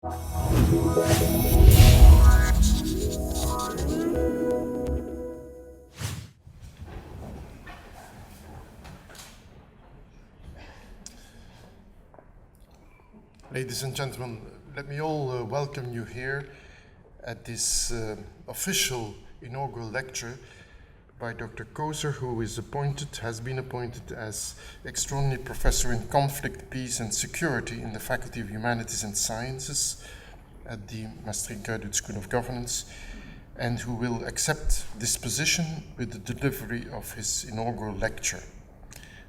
Ladies and gentlemen, let me all welcome you here at this official inaugural lecture by Dr. Koser, who has been appointed as Extraordinary Professor in Conflict, Peace and Security in the Faculty of Humanities and Sciences at the Maastricht Graduate School of Governance, and who will accept this position with the delivery of his inaugural lecture.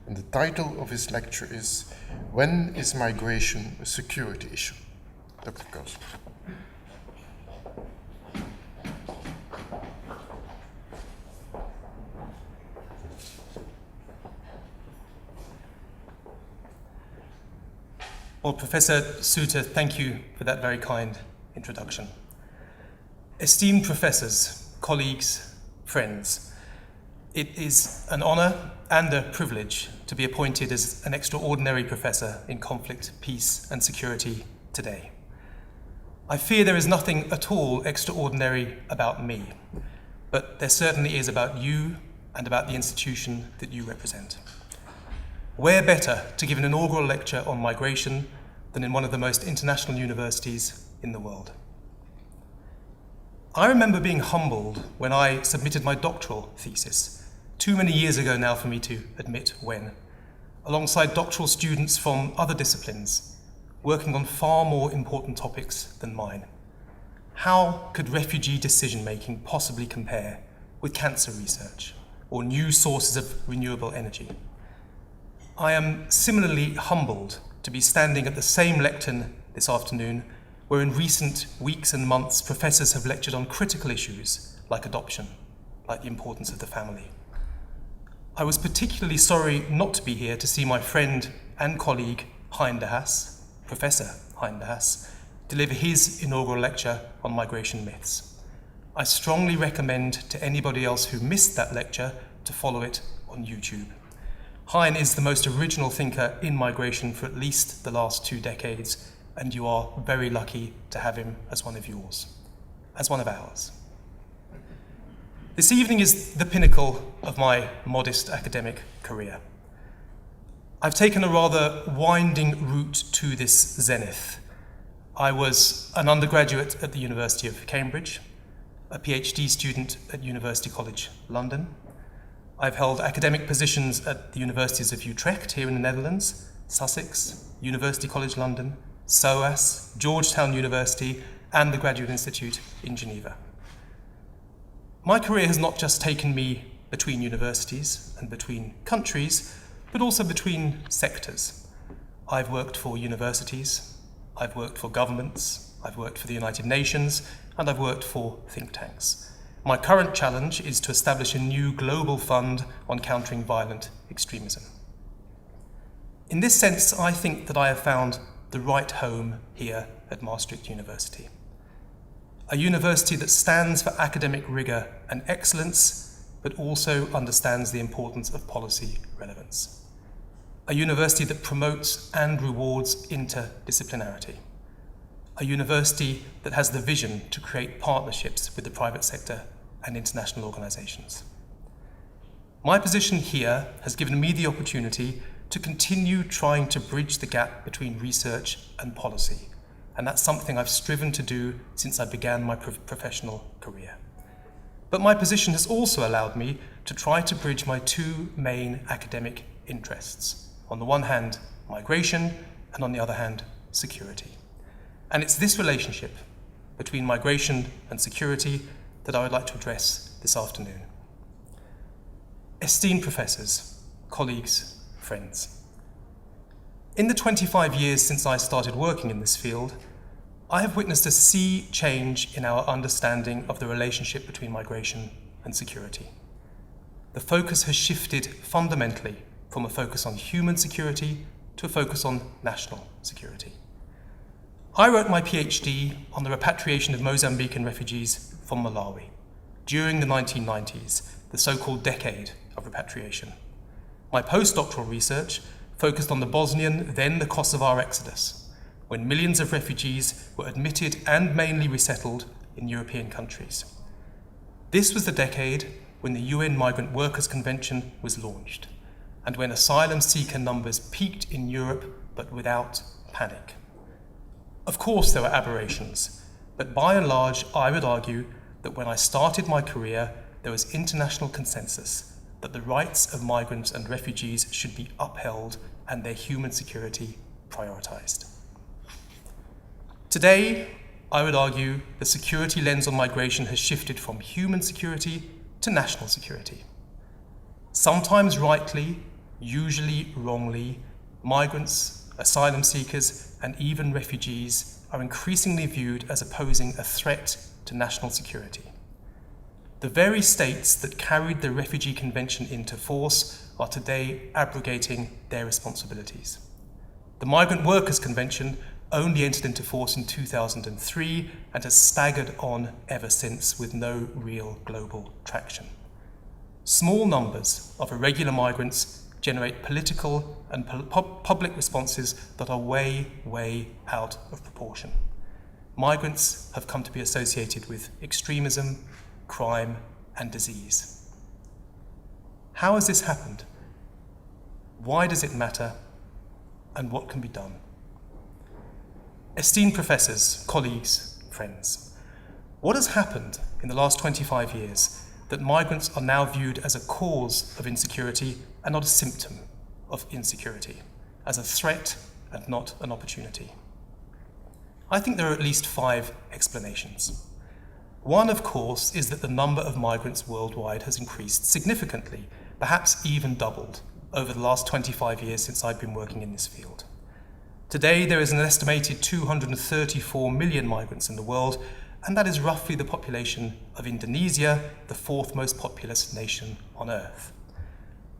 And the title of his lecture is, "When is Migration a Security Issue?" Dr. Koser. Well, Professor Suter, thank you for that very kind introduction. Esteemed professors, colleagues, friends, it is an honor and a privilege to be appointed as an extraordinary professor in conflict, peace and security today. I fear there is nothing at all extraordinary about me, but there certainly is about you and about the institution that you represent. Where better to give an inaugural lecture on migration than in one of the most international universities in the world? I remember being humbled when I submitted my doctoral thesis, too many years ago now for me to admit when, alongside doctoral students from other disciplines, working on far more important topics than mine. How could refugee decision-making possibly compare with cancer research or new sources of renewable energy? I am similarly humbled to be standing at the same lectern this afternoon, where in recent weeks and months professors have lectured on critical issues like adoption, like the importance of the family. I was particularly sorry not to be here to see my friend and colleague Hein de Haas, Professor Hein de Haas, deliver his inaugural lecture on migration myths. I strongly recommend to anybody else who missed that lecture to follow it on YouTube. Hein is the most original thinker in migration for at least the last 2 decades, and you are very lucky to have him as one of yours, as one of ours. This evening is the pinnacle of my modest academic career. I've taken a rather winding route to this zenith. I was an undergraduate at the University of Cambridge, a PhD student at University College London. I've held academic positions at the Universities of Utrecht here in the Netherlands, Sussex, University College London, SOAS, Georgetown University, and the Graduate Institute in Geneva. My career has not just taken me between universities and between countries, but also between sectors. I've worked for universities, I've worked for governments, I've worked for the United Nations, and I've worked for think tanks. My current challenge is to establish a new global fund on countering violent extremism. In this sense, I think that I have found the right home here at Maastricht University. A university that stands for academic rigor and excellence, but also understands the importance of policy relevance. A university that promotes and rewards interdisciplinarity. A university that has the vision to create partnerships with the private sector and international organizations. My position here has given me the opportunity to continue trying to bridge the gap between research and policy, and that's something I've striven to do since I began my professional career. But my position has also allowed me to try to bridge my 2 main academic interests. On the one hand, migration, and on the other hand, security. And it's this relationship between migration and security that I would like to address this afternoon. Esteemed professors, colleagues, friends. In the 25 years since I started working in this field, I have witnessed a sea change in our understanding of the relationship between migration and security. The focus has shifted fundamentally from a focus on human security to a focus on national security. I wrote my PhD on the repatriation of Mozambican refugees from Malawi during the 1990s, the so-called decade of repatriation. My postdoctoral research focused on the Bosnian, then the Kosovar exodus, when millions of refugees were admitted and mainly resettled in European countries. This was the decade when the UN Migrant Workers Convention was launched, and when asylum seeker numbers peaked in Europe, but without panic. Of course, there were aberrations, but by and large, I would argue that when I started my career, there was international consensus that the rights of migrants and refugees should be upheld and their human security prioritized. Today, I would argue the security lens on migration has shifted from human security to national security. Sometimes rightly, usually wrongly, migrants, asylum seekers, and even refugees are increasingly viewed as posing a threat to national security. The very states that carried the Refugee Convention into force are today abrogating their responsibilities. The Migrant Workers Convention only entered into force in 2003 and has staggered on ever since with no real global traction. Small numbers of irregular migrants generate political and public responses that are way out of proportion. Migrants have come to be associated with extremism, crime, and disease. How has this happened? Why does it matter? And what can be done? Esteemed professors, colleagues, friends, what has happened in the last 25 years that migrants are now viewed as a cause of insecurity and not a symptom of insecurity, as a threat and not an opportunity? I think there are at least 5 explanations. One, of course, is that the number of migrants worldwide has increased significantly, perhaps even doubled, over the last 25 years since I've been working in this field. Today, there is an estimated 234 million migrants in the world, and that is roughly the population of Indonesia, the 4th most populous nation on Earth.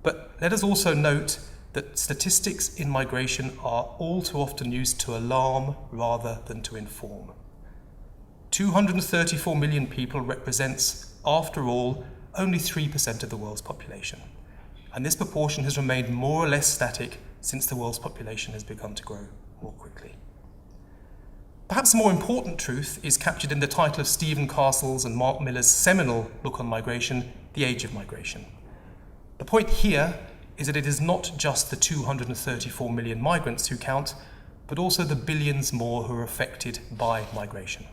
But let us also note that statistics in migration are all too often used to alarm rather than to inform. 234 million people represents, after all, only 3% of the world's population. And this proportion has remained more or less static since the world's population has begun to grow more quickly. Perhaps a more important truth is captured in the title of Stephen Castle's and Mark Miller's seminal book on migration, The Age of Migration. The point here is that it is not just the 234 million migrants who count, but also the billions more who are affected by migration.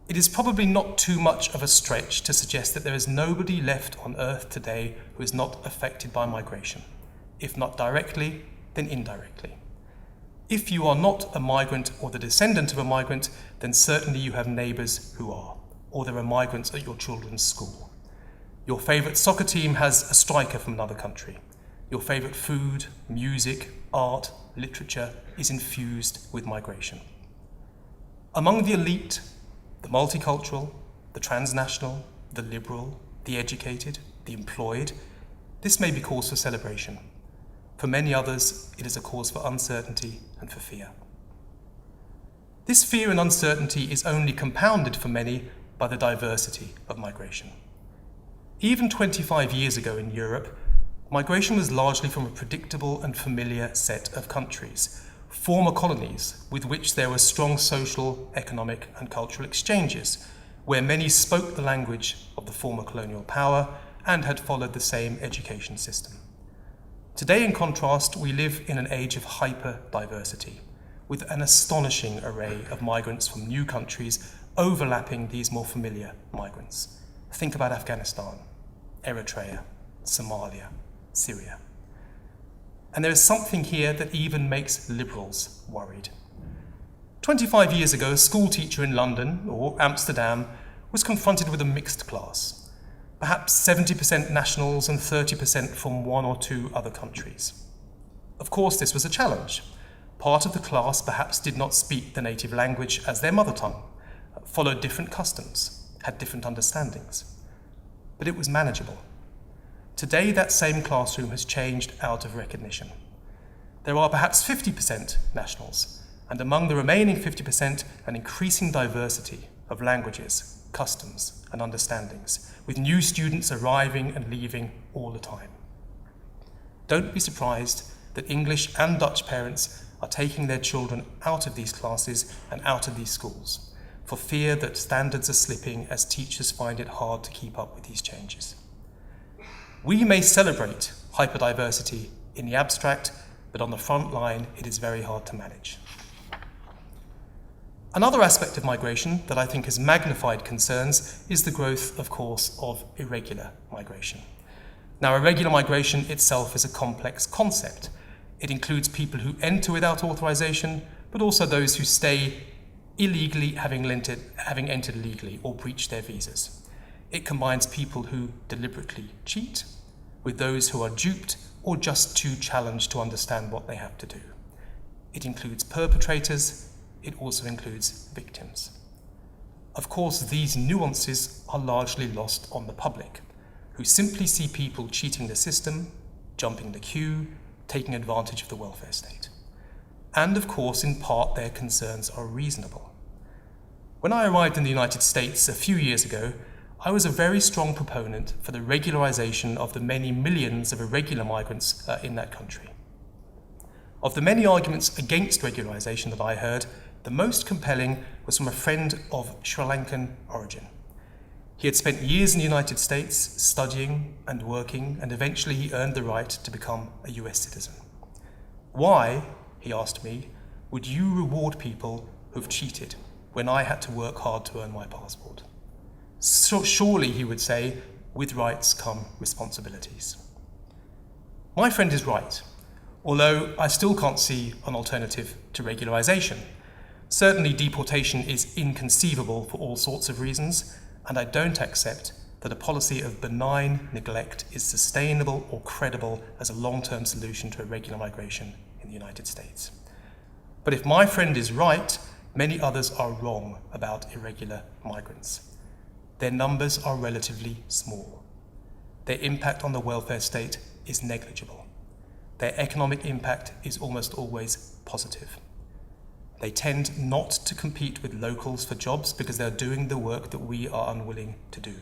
It is probably not too much of a stretch to suggest that there is nobody left on Earth today who is not affected by migration. If not directly, then indirectly. If you are not a migrant or the descendant of a migrant, then certainly you have neighbours who are, or there are migrants at your children's school. Your favourite soccer team has a striker from another country. Your favourite food, music, art, literature is infused with migration. Among the elite, the multicultural, the transnational, the liberal, the educated, the employed, this may be cause for celebration. For many others, it is a cause for uncertainty and for fear. This fear and uncertainty is only compounded for many by the diversity of migration. Even 25 years ago in Europe, migration was largely from a predictable and familiar set of countries, former colonies with which there were strong social, economic, and cultural exchanges, where many spoke the language of the former colonial power and had followed the same education system. Today, in contrast, we live in an age of hyper-diversity, with an astonishing array of migrants from new countries overlapping these more familiar migrants. Think about Afghanistan, Eritrea, Somalia, Syria. And there is something here that even makes liberals worried. 25 years ago, a school teacher in London or Amsterdam was confronted with a mixed class. Perhaps 70% nationals and 30% from 1 or 2 other countries. Of course, this was a challenge. Part of the class perhaps did not speak the native language as their mother tongue, followed different customs, had different understandings. But it was manageable. Today, that same classroom has changed out of recognition. There are perhaps 50% nationals, and among the remaining 50%, an increasing diversity of languages, customs, and understandings, with new students arriving and leaving all the time. Don't be surprised that English and Dutch parents are taking their children out of these classes and out of these schools, for fear that standards are slipping as teachers find it hard to keep up with these changes. We may celebrate hyperdiversity in the abstract, but on the front line, it is very hard to manage. Another aspect of migration that I think has magnified concerns is the growth, of course, of irregular migration. Now, irregular migration itself is a complex concept. It includes people who enter without authorization, but also those who stay illegally, having entered legally or breached their visas. It combines people who deliberately cheat with those who are duped or just too challenged to understand what they have to do. It includes perpetrators. It also includes victims. Of course, these nuances are largely lost on the public, who simply see people cheating the system, jumping the queue, taking advantage of the welfare state. And of course, in part, their concerns are reasonable. When I arrived in the United States a few years ago, I was a very strong proponent for the regularization of the many millions of irregular migrants in that country. Of the many arguments against regularization that I heard, the most compelling was from a friend of Sri Lankan origin. He had spent years in the United States studying and working, and eventually he earned the right to become a US citizen. Why, he asked me, would you reward people who've cheated when I had to work hard to earn my passport? So surely, he would say, with rights come responsibilities. My friend is right, although I still can't see an alternative to regularization. Certainly, deportation is inconceivable for all sorts of reasons, and I don't accept that a policy of benign neglect is sustainable or credible as a long-term solution to irregular migration in the United States. But if my friend is right, many others are wrong about irregular migrants. Their numbers are relatively small. Their impact on the welfare state is negligible. Their economic impact is almost always positive. They tend not to compete with locals for jobs because they're doing the work that we are unwilling to do.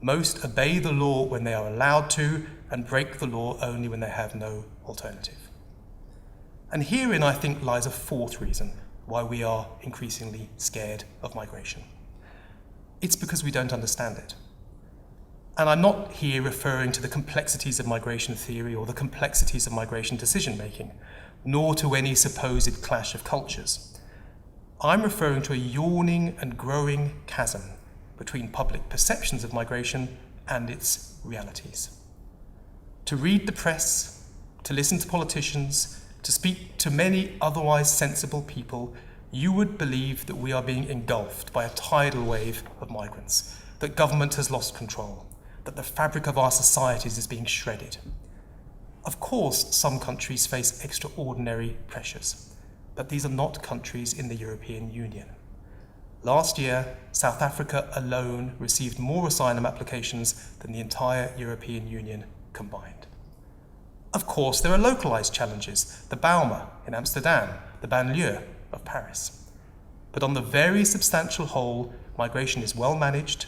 Most obey the law when they are allowed to and break the law only when they have no alternative. And herein, I think, lies a fourth reason why we are increasingly scared of migration. It's because we don't understand it. And I'm not here referring to the complexities of migration theory or the complexities of migration decision-making, nor to any supposed clash of cultures. I'm referring to a yawning and growing chasm between public perceptions of migration and its realities. To read the press, to listen to politicians, to speak to many otherwise sensible people, you would believe that we are being engulfed by a tidal wave of migrants, that government has lost control, that the fabric of our societies is being shredded. Of course, some countries face extraordinary pressures, but these are not countries in the European Union. Last year, South Africa alone received more asylum applications than the entire European Union combined. Of course, there are localized challenges, the Bijlmer in Amsterdam, the banlieue of Paris. But on the very substantial whole, migration is well managed,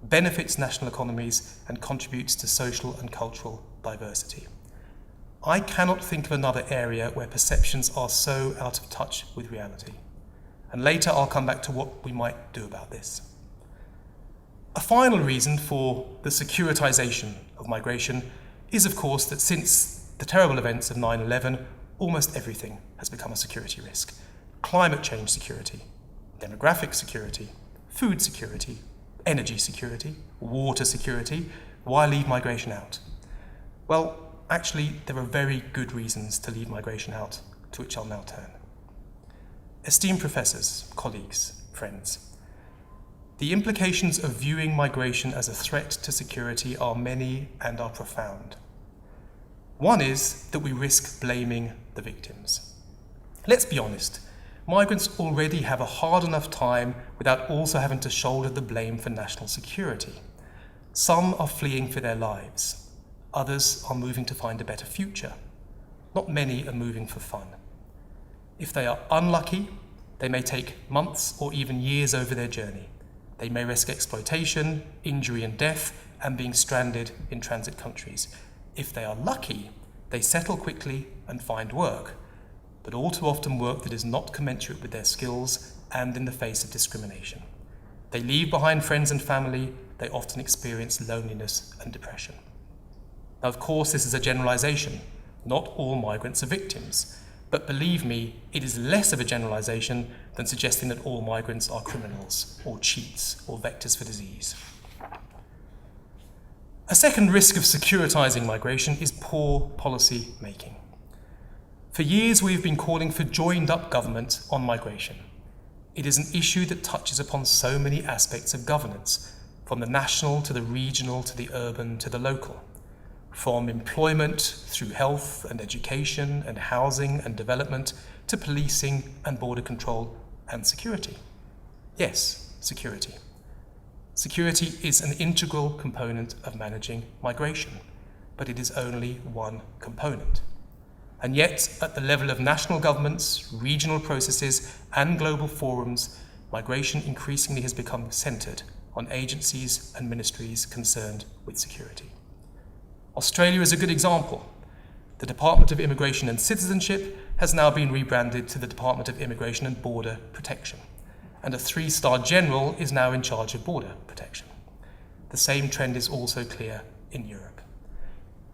benefits national economies, and contributes to social and cultural diversity. I cannot think of another area where perceptions are so out of touch with reality. And later I'll come back to what we might do about this. A final reason for the securitization of migration is, of course, that since the terrible events of 9/11, almost everything has become a security risk. Climate change security, demographic security, food security, energy security, water security. Why leave migration out? Well, actually, there are very good reasons to leave migration out, to which I'll now turn. Esteemed professors, colleagues, friends, the implications of viewing migration as a threat to security are many and are profound. One is that we risk blaming the victims. Let's be honest, migrants already have a hard enough time without also having to shoulder the blame for national security. Some are fleeing for their lives. Others are moving to find a better future. Not many are moving for fun. If they are unlucky, they may take months or even years over their journey. They may risk exploitation, injury and death, and being stranded in transit countries. If they are lucky, they settle quickly and find work. but all too often work that is not commensurate with their skills and in the face of discrimination. They leave behind friends and family. They often experience loneliness and depression. Now, of course, this is a generalization. Not all migrants are victims. But believe me, it is less of a generalization than suggesting that all migrants are criminals or cheats or vectors for disease. A second risk of securitizing migration is poor policy making. For years, we've been calling for joined-up government on migration. It is an issue that touches upon so many aspects of governance, from the national to the regional to the urban to the local. From employment through health and education and housing and development to policing and border control and security. Yes, security. Security is an integral component of managing migration, but it is only one component. And yet, at the level of national governments, regional processes, and global forums, migration increasingly has become centred on agencies and ministries concerned with security. Australia is a good example. The Department of Immigration and Citizenship has now been rebranded to the Department of Immigration and Border Protection, and a 3-star general is now in charge of border protection. The same trend is also clear in Europe.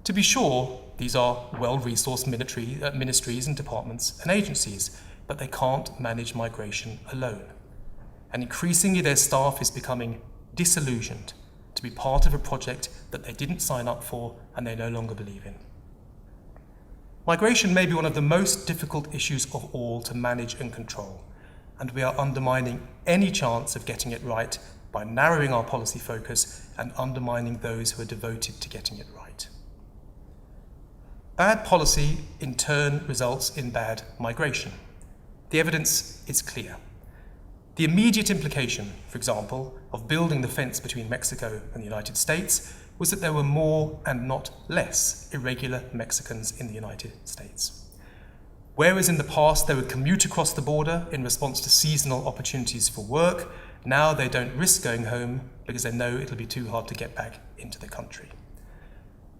To be sure, these are well-resourced ministries and departments and agencies, but they can't manage migration alone. And increasingly their staff is becoming disillusioned to be part of a project that they didn't sign up for and they no longer believe in. Migration may be one of the most difficult issues of all to manage and control, and we are undermining any chance of getting it right by narrowing our policy focus and undermining those who are devoted to getting it right. Bad policy, in turn, results in bad migration. The evidence is clear. The immediate implication, for example, of building the fence between Mexico and the United States was that there were more and not less irregular Mexicans in the United States. Whereas in the past they would commute across the border in response to seasonal opportunities for work, now they don't risk going home because they know it'll be too hard to get back into the country.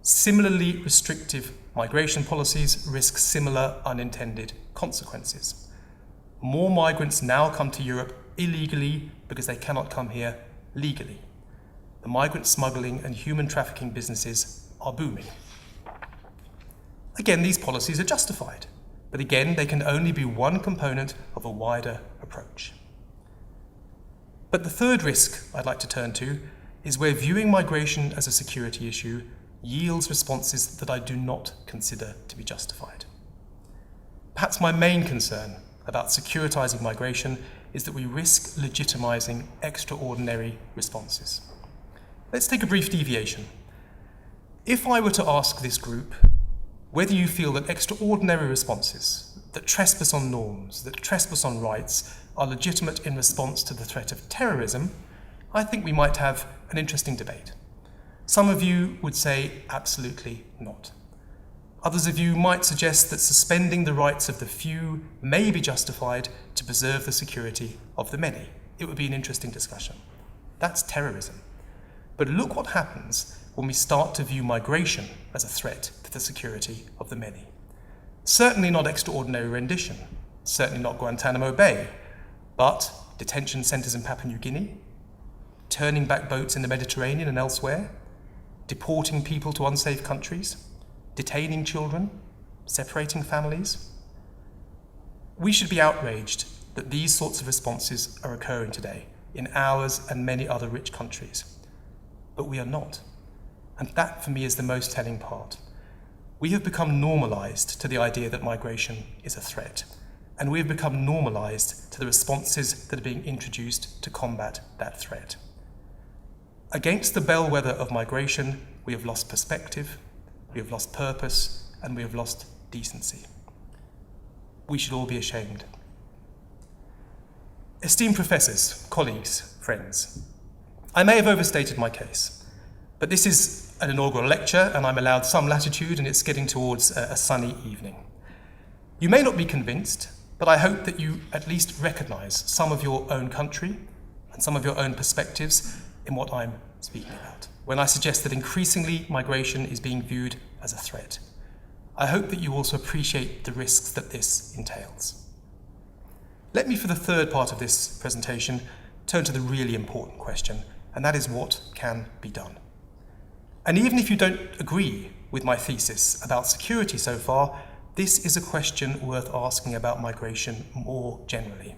Similarly restrictive migration policies risk similar unintended consequences. More migrants now come to Europe illegally because they cannot come here legally. The migrant smuggling and human trafficking businesses are booming. Again, these policies are justified, but again, they can only be one component of a wider approach. But the third risk I'd like to turn to is where viewing migration as a security issue yields responses that I do not consider to be justified. Perhaps my main concern about securitizing migration is that we risk legitimizing extraordinary responses. Let's take a brief deviation. If I were to ask this group whether you feel that extraordinary responses, that trespass on norms, that trespass on rights, are legitimate in response to the threat of terrorism, I think we might have an interesting debate. Some of you would say absolutely not. Others of you might suggest that suspending the rights of the few may be justified to preserve the security of the many. It would be an interesting discussion. That's terrorism. But look what happens when we start to view migration as a threat to the security of the many. Certainly not extraordinary rendition, certainly not Guantanamo Bay, but detention centres in Papua New Guinea, turning back boats in the Mediterranean and elsewhere, deporting people to unsafe countries, detaining children, separating families. We should be outraged that these sorts of responses are occurring today in ours and many other rich countries. But we are not. And that, for me, is the most telling part. We have become normalised to the idea that migration is a threat, and we have become normalised to the responses that are being introduced to combat that threat. Against the bellwether of migration, we have lost perspective, we have lost purpose, and we have lost decency. We should all be ashamed. Esteemed professors, colleagues, friends, I may have overstated my case, but this is an inaugural lecture and I'm allowed some latitude and it's getting towards a sunny evening. You may not be convinced, but I hope that you at least recognise some of your own country and some of your own perspectives in what I'm speaking about, when I suggest that increasingly migration is being viewed as a threat. I hope that you also appreciate the risks that this entails. Let me, for the third part of this presentation, turn to the really important question, and that is what can be done. And even if you don't agree with my thesis about security so far, this is a question worth asking about migration more generally.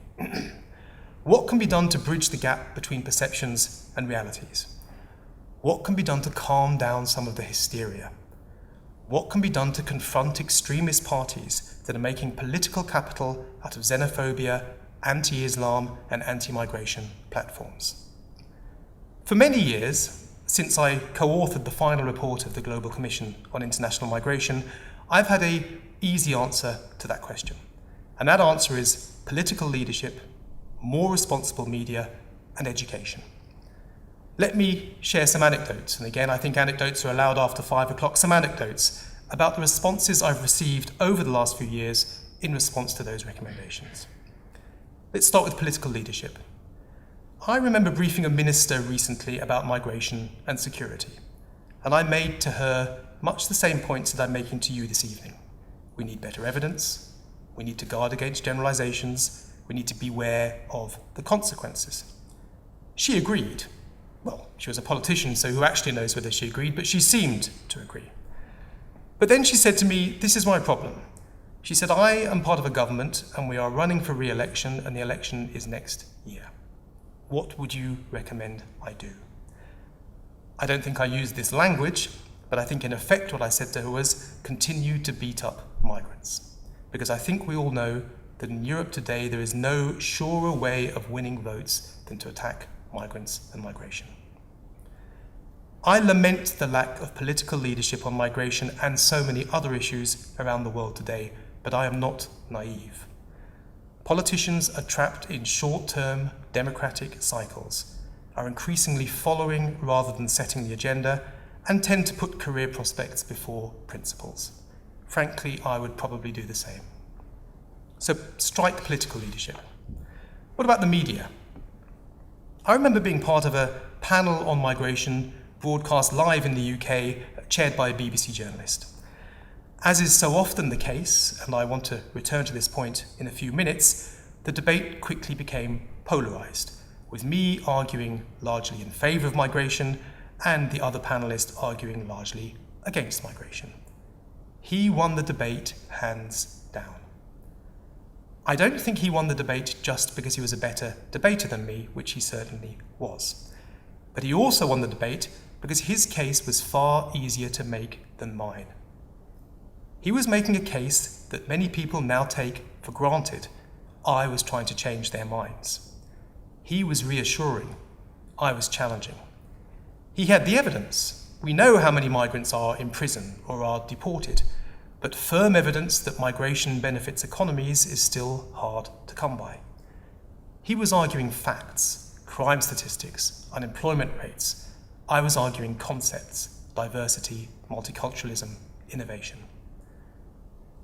What can be done to bridge the gap between perceptions and realities? What can be done to calm down some of the hysteria? What can be done to confront extremist parties that are making political capital out of xenophobia, anti-Islam, and anti-migration platforms? For many years, since I co-authored the final report of the Global Commission on International Migration, I've had an easy answer to that question. And that answer is political leadership, more responsible media, and education. Let me share some anecdotes, and again, I think anecdotes are allowed after 5 o'clock, some anecdotes about the responses I've received over the last few years in response to those recommendations. Let's start with political leadership. I remember briefing a minister recently about migration and security, and I made to her much the same points that I'm making to you this evening. We need better evidence, we need to guard against generalizations, we need to beware of the consequences. She agreed. Well, she was a politician, so who actually knows whether she agreed, but she seemed to agree. But then she said to me, this is my problem. She said, I am part of a government and we are running for re-election and the election is next year. What would you recommend I do? I don't think I used this language, but I think in effect what I said to her was continue to beat up migrants. Because I think we all know that in Europe today there is no surer way of winning votes than to attack migrants and migration. I lament the lack of political leadership on migration and so many other issues around the world today, but I am not naive. Politicians are trapped in short-term democratic cycles, are increasingly following rather than setting the agenda, and tend to put career prospects before principles. Frankly, I would probably do the same. So strike political leadership. What about the media? I remember being part of a panel on migration broadcast live in the UK, chaired by a BBC journalist. As is so often the case, and I want to return to this point in a few minutes, the debate quickly became polarised, with me arguing largely in favour of migration and the other panellist arguing largely against migration. He won the debate hands down. I don't think he won the debate just because he was a better debater than me, which he certainly was. But he also won the debate because his case was far easier to make than mine. He was making a case that many people now take for granted. I was trying to change their minds. He was reassuring. I was challenging. He had the evidence. We know how many migrants are in prison or are deported, but firm evidence that migration benefits economies is still hard to come by. He was arguing facts, crime statistics, unemployment rates. I was arguing concepts, diversity, multiculturalism, innovation.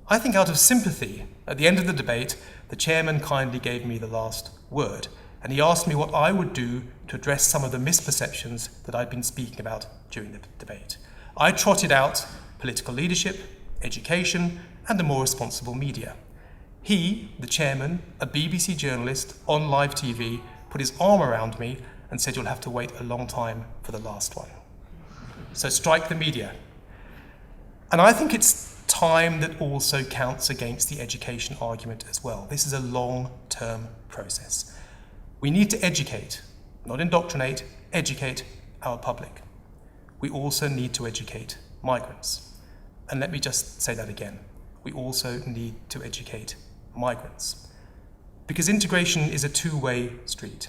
I think out of sympathy, at the end of the debate, the chairman kindly gave me the last word, and he asked me what I would do to address some of the misperceptions that I'd been speaking about during the debate. I trotted out political leadership, education, and a more responsible media. He, the chairman, a BBC journalist on live TV, put his arm around me and said, "You'll have to wait a long time for the last one." So strike the media. And I think it's time that also counts against the education argument as well. This is a long-term process. We need to educate, not indoctrinate, educate our public. We also need to educate migrants. And let me just say that again. We also need to educate migrants. Because integration is a two-way street.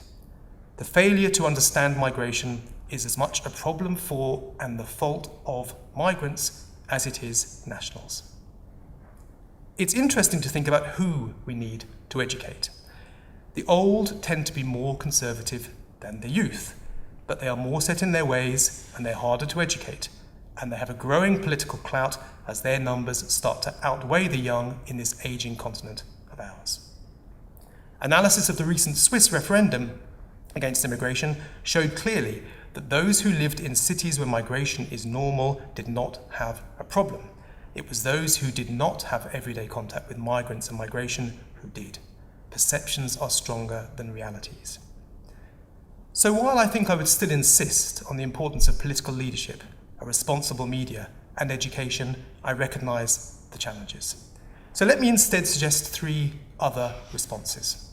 The failure to understand migration is as much a problem for and the fault of migrants as it is nationals. It's interesting to think about who we need to educate. The old tend to be more conservative than the youth, but they are more set in their ways and they're harder to educate, and they have a growing political clout as their numbers start to outweigh the young in this ageing continent of ours. Analysis of the recent Swiss referendum against immigration showed clearly that those who lived in cities where migration is normal did not have a problem. It was those who did not have everyday contact with migrants and migration who did. Perceptions are stronger than realities. So while I think I would still insist on the importance of political leadership, a responsible media, and education, I recognise the challenges. So let me instead suggest 3 other responses.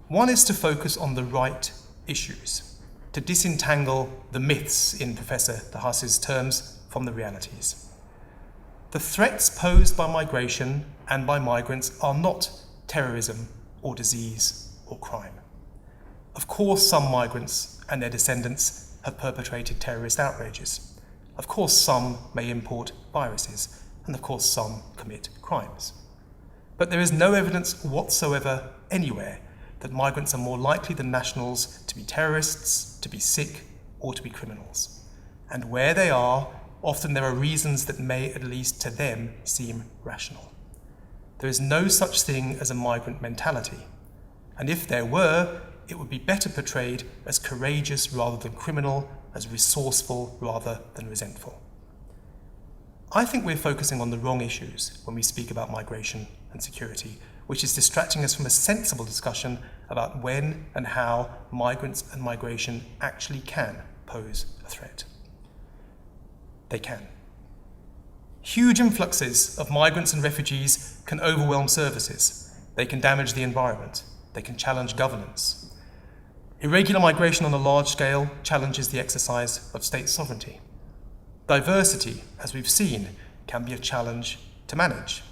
One is to focus on the right issues, to disentangle the myths, in Professor de Haas's terms, from the realities. The threats posed by migration and by migrants are not terrorism or disease or crime. Of course, some migrants and their descendants have perpetrated terrorist outrages. Of course, some may import viruses, and of course, some commit crimes. But there is no evidence whatsoever anywhere that migrants are more likely than nationals to be terrorists, to be sick, or to be criminals. And where they are, often there are reasons that may, at least to them, seem rational. There is no such thing as a migrant mentality, and if there were, it would be better portrayed as courageous rather than criminal, as resourceful rather than resentful. I think we're focusing on the wrong issues when we speak about migration and security, which is distracting us from a sensible discussion about when and how migrants and migration actually can pose a threat. They can. Huge influxes of migrants and refugees can overwhelm services. They can damage the environment. They can challenge governance. Irregular migration on a large scale challenges the exercise of state sovereignty. Diversity, as we've seen, can be a challenge to manage.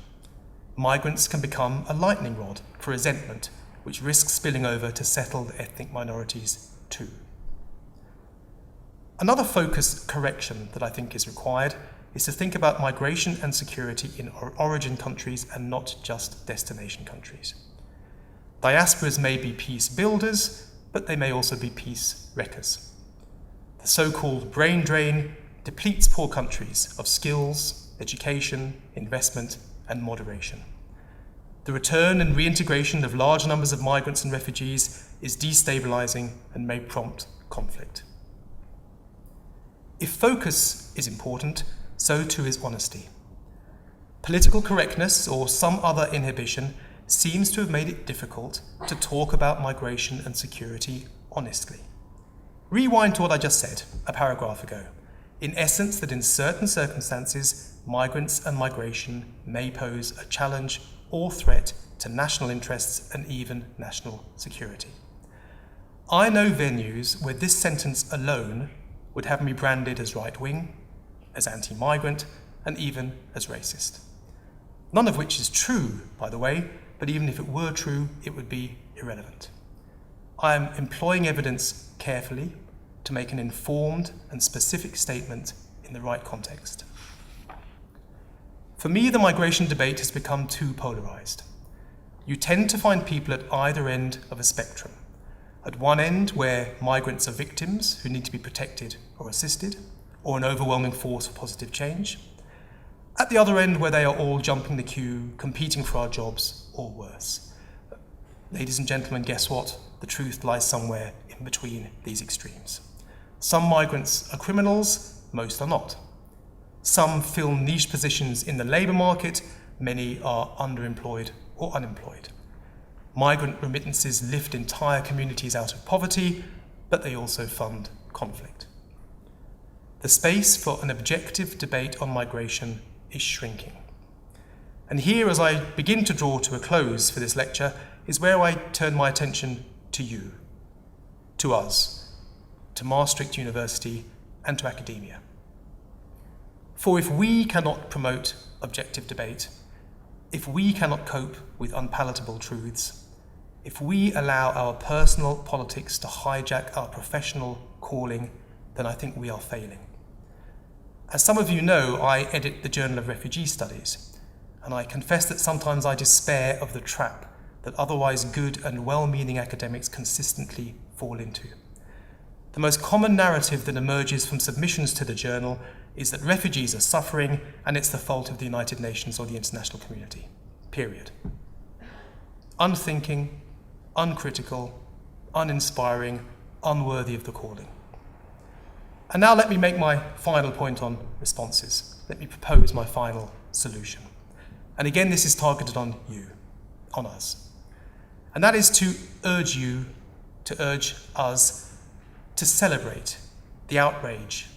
Migrants can become a lightning rod for resentment, which risks spilling over to settled ethnic minorities too. Another focus correction that I think is required is to think about migration and security in origin countries and not just destination countries. Diasporas may be peace builders, but they may also be peace wreckers. The so-called brain drain depletes poor countries of skills, education, investment, and moderation. The return and reintegration of large numbers of migrants and refugees is destabilizing and may prompt conflict. If focus is important, so too is honesty. Political correctness or some other inhibition seems to have made it difficult to talk about migration and security honestly. Rewind to what I just said a paragraph ago. In essence, that in certain circumstances, migrants and migration may pose a challenge or threat to national interests and even national security. I know venues where this sentence alone would have me branded as right-wing, as anti-migrant, and even as racist. None of which is true, by the way, but even if it were true, it would be irrelevant. I am employing evidence carefully to make an informed and specific statement in the right context. For me, the migration debate has become too polarized. You tend to find people at either end of a spectrum. At one end, where migrants are victims who need to be protected or assisted, or an overwhelming force for positive change. At the other end, where they are all jumping the queue, competing for our jobs, or worse. Ladies and gentlemen, guess what? The truth lies somewhere in between these extremes. Some migrants are criminals, most are not. Some fill niche positions in the labour market, many are underemployed or unemployed. Migrant remittances lift entire communities out of poverty, but they also fund conflict. The space for an objective debate on migration is shrinking. And here, as I begin to draw to a close for this lecture, is where I turn my attention to you, to us, to Maastricht University, and to academia. For if we cannot promote objective debate, if we cannot cope with unpalatable truths, if we allow our personal politics to hijack our professional calling, then I think we are failing. As some of you know, I edit the Journal of Refugee Studies, and I confess that sometimes I despair of the trap that otherwise good and well-meaning academics consistently fall into. The most common narrative that emerges from submissions to the journal is that refugees are suffering and it's the fault of the United Nations or the international community. Period. Unthinking, uncritical, uninspiring, unworthy of the calling. And now let me make my final point on responses. Let me propose my final solution. And again, this is targeted on you, on us. And that is to urge us to celebrate the outrage,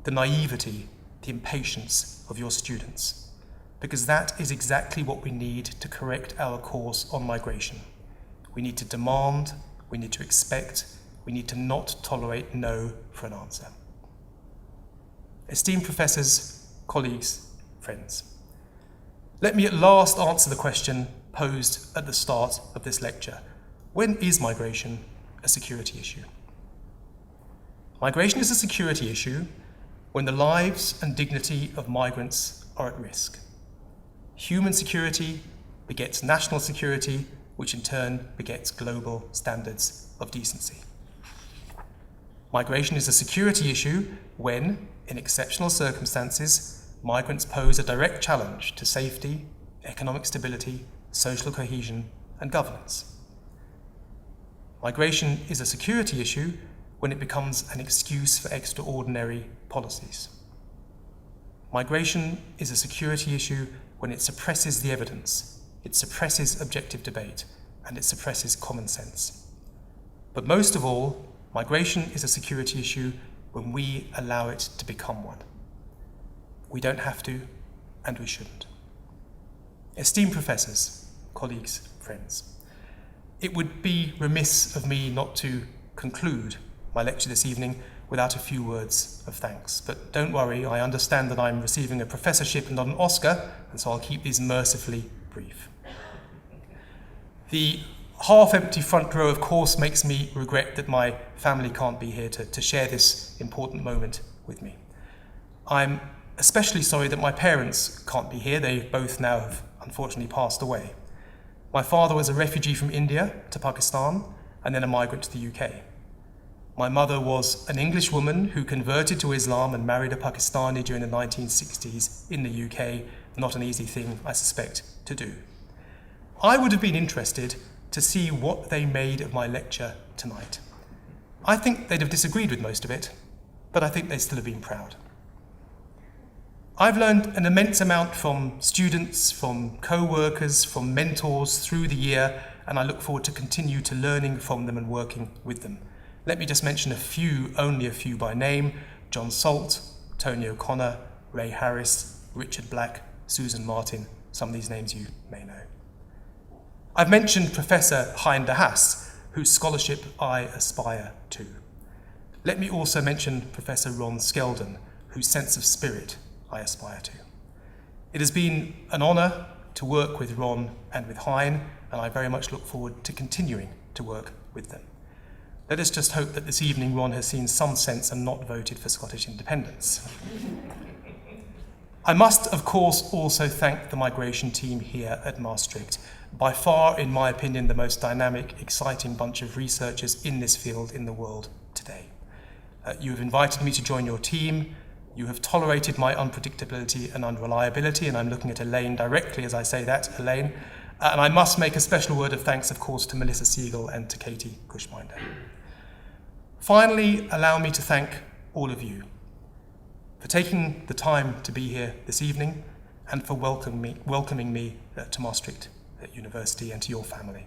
the naivety, the impatience of your students, because that is exactly what we need to correct our course on migration. We need to demand, we need to expect, we need to not tolerate no for an answer. Esteemed professors, colleagues, friends, let me at last answer the question posed at the start of this lecture. When is migration a security issue? Migration is a security issue when the lives and dignity of migrants are at risk. Human security begets national security, which in turn begets global standards of decency. Migration is a security issue when, in exceptional circumstances, migrants pose a direct challenge to safety, economic stability, social cohesion, and governance. Migration is a security issue when it becomes an excuse for extraordinary policies. Migration is a security issue when it suppresses the evidence, it suppresses objective debate, and it suppresses common sense. But most of all, migration is a security issue when we allow it to become one. We don't have to, and we shouldn't. Esteemed professors, colleagues, friends, it would be remiss of me not to conclude my lecture this evening without a few words of thanks. But don't worry, I understand that I'm receiving a professorship and not an Oscar, and so I'll keep these mercifully brief. The half-empty front row, of course, makes me regret that my family can't be here to share this important moment with me. I'm especially sorry that my parents can't be here. They both now have unfortunately passed away. My father was a refugee from India to Pakistan and then a migrant to the UK. My mother was an English woman who converted to Islam and married a Pakistani during the 1960s in the UK. Not an easy thing, I suspect, to do. I would have been interested to see what they made of my lecture tonight. I think they'd have disagreed with most of it, but I think they'd still have been proud. I've learned an immense amount from students, from co-workers, from mentors through the year, and I look forward to continue to learning from them and working with them. Let me just mention a few, only a few by name: John Salt, Tony O'Connor, Ray Harris, Richard Black, Susan Martin. Some of these names you may know. I've mentioned Professor Hein de Haas, whose scholarship I aspire to. Let me also mention Professor Ron Skeldon, whose sense of spirit I aspire to. It has been an honour to work with Ron and with Hein, and I very much look forward to continuing to work with them. Let us just hope that this evening Ron has seen some sense and not voted for Scottish independence. I must, of course, also thank the migration team here at Maastricht. By far, in my opinion, the most dynamic, exciting bunch of researchers in this field in the world today. You have invited me to join your team. You have tolerated my unpredictability and unreliability, and I'm looking at Elaine directly as I say that, Elaine. And I must make a special word of thanks, of course, to Melissa Siegel and to Katie Cushminder. Finally, allow me to thank all of you for taking the time to be here this evening and for welcoming me to Maastricht University and to your family.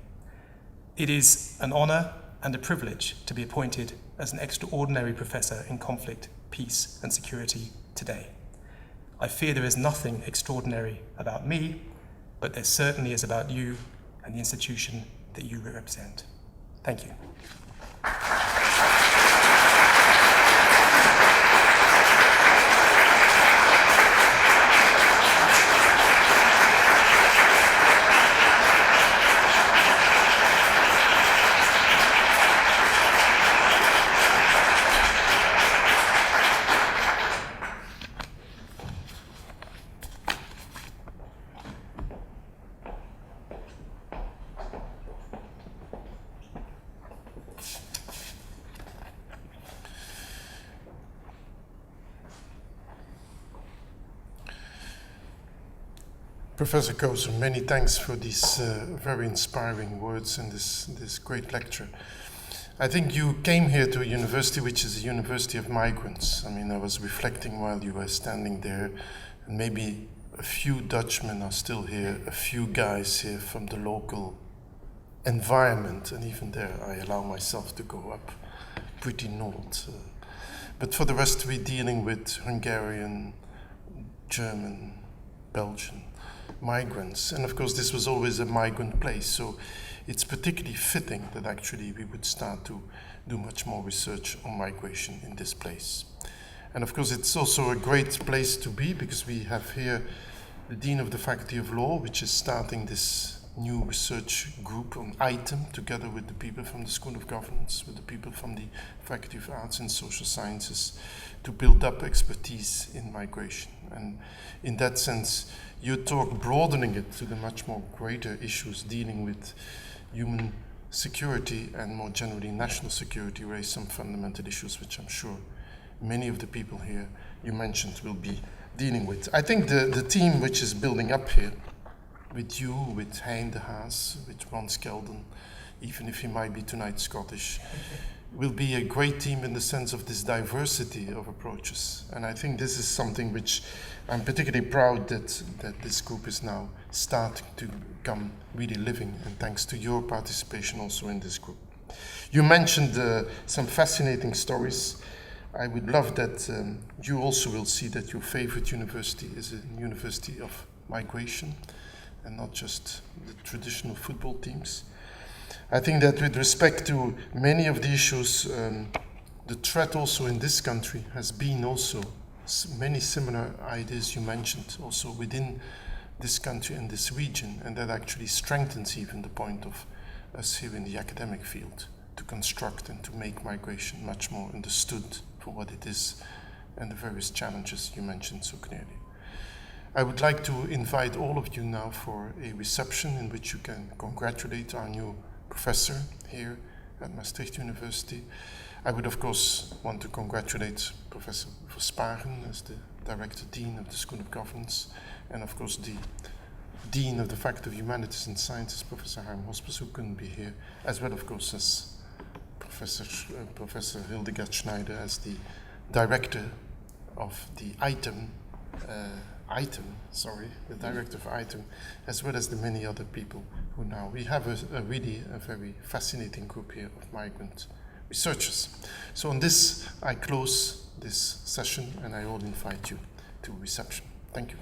It is an honour and a privilege to be appointed as an extraordinary professor in conflict, peace and security today. I fear there is nothing extraordinary about me, but there certainly is about you and the institution that you represent. Thank you. Professor Koser, many thanks for these very inspiring words and this great lecture. I think you came here to a university which is a university of migrants. I mean, I was reflecting while you were standing there, and maybe a few Dutchmen are still here, a few guys here from the local environment, and even there I allow myself to go up pretty north. But for the rest, we're dealing with Hungarian, German, Belgian migrants. And of course, this was always a migrant place, so it's particularly fitting that actually we would start to do much more research on migration in this place. And of course, it's also a great place to be because we have here the Dean of the Faculty of Law, which is starting this new research group on item together with the people from the School of Governance, with the people from the Faculty of Arts and Social Sciences, to build up expertise in migration. And in that sense, your talk broadening it to the much more greater issues dealing with human security and more generally national security raise some fundamental issues which I'm sure many of the people here you mentioned will be dealing with. I think the team which is building up here, with you, with Hein de Haas, with Ron Skelden, even if he might be tonight Scottish, will be a great team in the sense of this diversity of approaches. And I think this is something which I'm particularly proud that this group is now starting to become really living, and thanks to your participation also in this group. You mentioned some fascinating stories. I would love that you also will see that your favorite university is a university of migration and not just the traditional football teams. I think that with respect to many of the issues, the threat also in this country has been also many similar ideas you mentioned also within this country and this region, and that actually strengthens even the point of us here in the academic field to construct and to make migration much more understood for what it is and the various challenges you mentioned so clearly. I would like to invite all of you now for a reception in which you can congratulate our new professor here at Maastricht University. I would of course want to congratulate Professor Versparen as the Director Dean of the School of Governance, and of course the Dean of the Faculty of Humanities and Sciences, Professor Harm Hospes, who couldn't be here, as well of course as Professor Hildegard Schneider as the Director of the the Director of ITEM, as well as the many other people who now, we have a really very fascinating group here of migrant researchers. So on this, I close this session and I will invite you to reception. Thank you.